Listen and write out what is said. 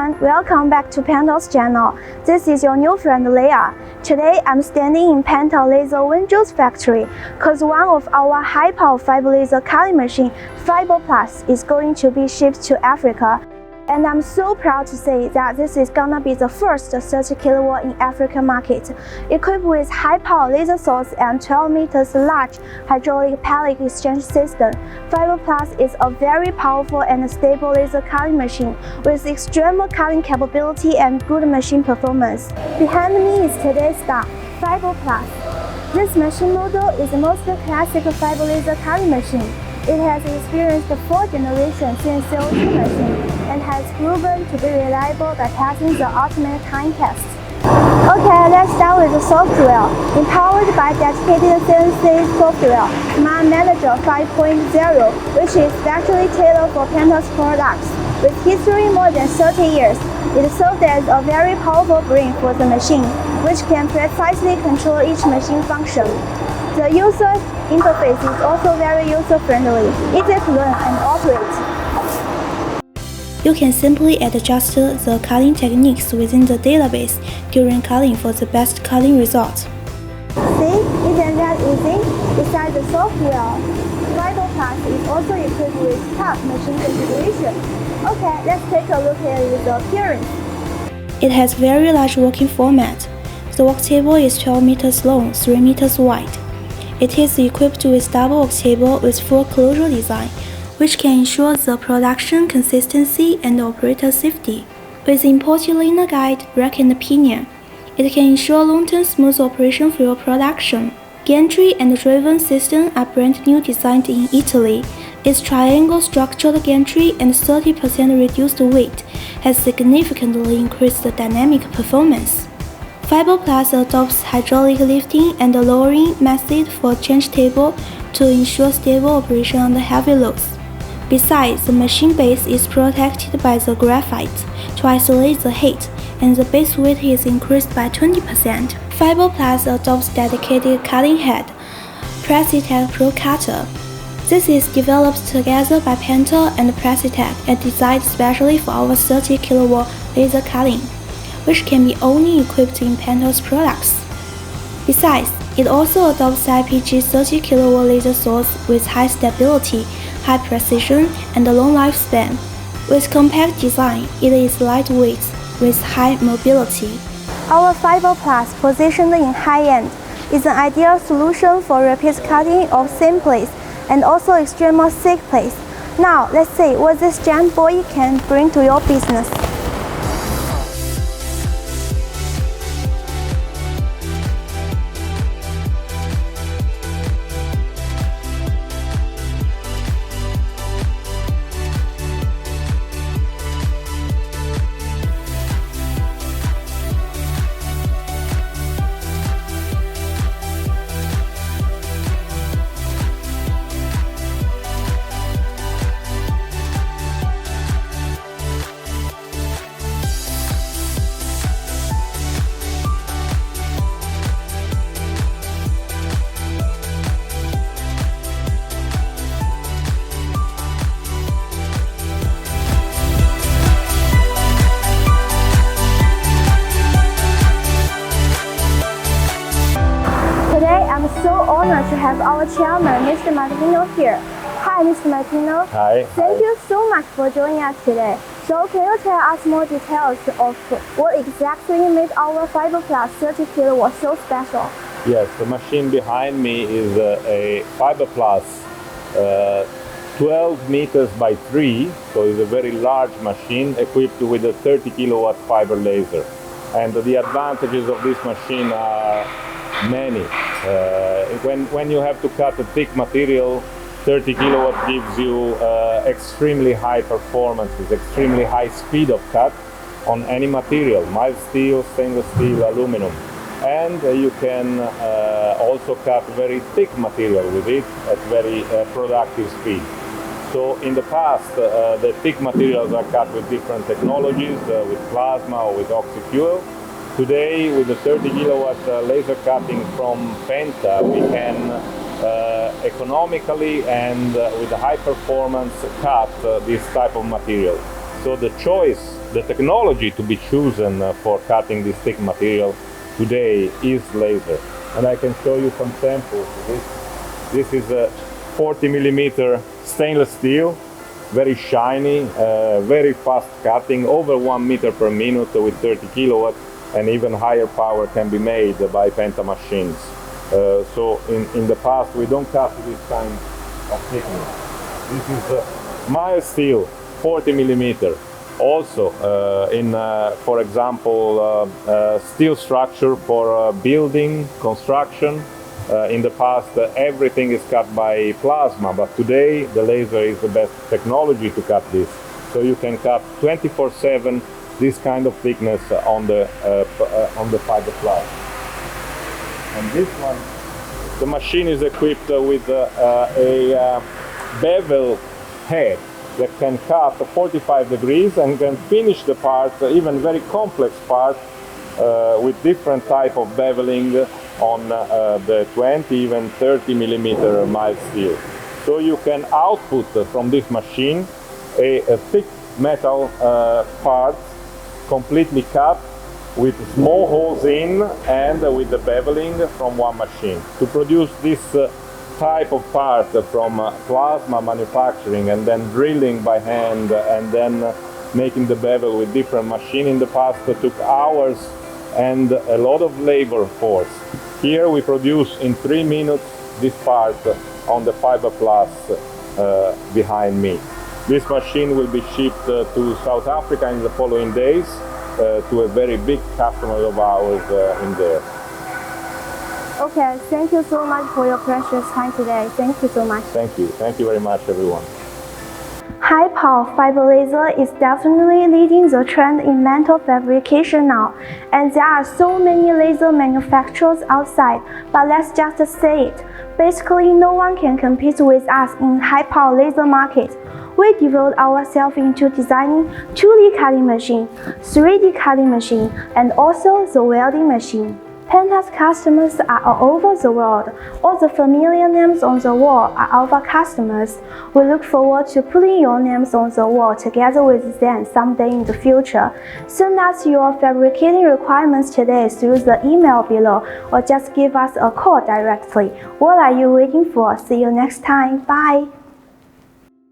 everyone, welcome back to Penta's channel. This is your new friend Leah. Today I'm standing in Penta Laser Wenzhou's factory because one of our high-power fiber laser cutting machine, Fiber Plus, is going to be shipped to Africa. And I'm so proud to say that this is gonna be the first 30 kW in African market, equipped with high-power laser source and 12 meters large hydraulic pellet exchange system. Fiber Plus is a very powerful and stable laser cutting machine with extreme cutting capability and good machine performance. Behind me is today's star, Fiber Plus. This machine model is the most classic fiber laser cutting machine. It has experienced 4 generations CNC machine and has proven to be reliable by passing the ultimate time test. Okay, let's start with the software. Empowered by dedicated CNC software, Smart Manager 5.0, which is specially tailored for Penta's products. With history more than 30 years, it serves as a very powerful brain for the machine, which can precisely control each machine function. The user interface is also very user-friendly, easy to learn and operate. You can simply adjust the cutting techniques within the database during cutting for the best cutting result. See, isn't that easy? Besides the software, Fiber Plus is also equipped with top machine configuration. Okay, let's take a look at the appearance. It has very large working format. The work table is 12 meters long, 3 meters wide. It is equipped with double work table with full closure design, which can ensure the production consistency and operator safety. With imported linear guide, rack and pinion, it can ensure long-term smooth operation for your production. Gantry and driven system are brand new designed in Italy. Its triangle structured gantry and 30% reduced weight has significantly increased the dynamic performance. Fiber Plus adopts hydraulic lifting and lowering method for change table to ensure stable operation under heavy loads. Besides, the machine base is protected by the graphite to isolate the heat, and the base weight is increased by 20%. Fiber Plus adopts dedicated cutting head, Precitech Pro Cutter. This is developed together by Penta and Precitech and designed specially for our 30 kW laser cutting, which can be only equipped in Penta's products. Besides, it also adopts IPG 30 kW laser source with high stability, high precision, and a long lifespan. With compact design, it is lightweight with high mobility. Our Fiber Plus, positioned in high-end, is an ideal solution for rapid cutting of thin plates and also extremely thick plates. Now, let's see what this giant boy can bring to your business. I'm so honored to have our chairman, Mr. Martino, here. Hi, Mr. Martino. Hi. Thank you so much for joining us today. So can you tell us more details of what exactly made our Fiber Plus 30 kW so special? Yes, the machine behind me is a Fiber Plus 12 meters by 3, so it's a very large machine equipped with a 30 kW fiber laser. And the advantages of this machine are many. When you have to cut a thick material, 30 kW gives you extremely high performances, extremely high speed of cut on any material, mild steel, stainless steel, aluminum. And you can also cut very thick material with it at very productive speed. So in the past, the thick materials are cut with different technologies, with plasma or with oxy-fuel. Today, with the 30 kW laser cutting from Penta, we can economically and with a high performance cut this type of material. So the choice the technology to be chosen for cutting this thick material today is laser. And I can show you some samples. This is a 40 millimeter stainless steel, very shiny, very fast cutting, over 1 meter per minute with 30 kilowatts, and even higher power can be made by Penta machines. So in the past we don't cut this kind of thickness. This is mild steel, 40 millimeter. Also in, for example, steel structure for building, construction. In the past, everything is cut by plasma, but today the laser is the best technology to cut this. So you can cut 24/7 this kind of thickness on the fiberglass. And this one, the machine is equipped with a bevel head that can cut 45 degrees and can finish the part, even very complex parts, with different type of beveling on the 20, even 30 millimeter mild steel. So you can output from this machine a thick metal part completely cut with small holes in and with the beveling from one machine. To produce this type of part from plasma manufacturing and then drilling by hand and then making the bevel with different machines in the past took hours and a lot of labor force. Here we produce in 3 minutes this part on the fiberglass behind me. This machine will be shipped to South Africa in the following days to a very big customer of ours in there. Okay, thank you so much for your precious time today. Thank you so much. Thank you. Thank you very much, everyone. High power fiber laser is definitely leading the trend in metal fabrication now, and there are so many laser manufacturers outside, but let's just say it. Basically, no one can compete with us in high power laser market. We devote ourselves into designing 2D cutting machine, 3D cutting machine, and also the welding machine. Penta's customers are all over the world. All the familiar names on the wall are our customers. We look forward to putting your names on the wall together with them someday in the future. Send us your fabricating requirements today through the email below, or just give us a call directly. What are you waiting for? See you next time. Bye.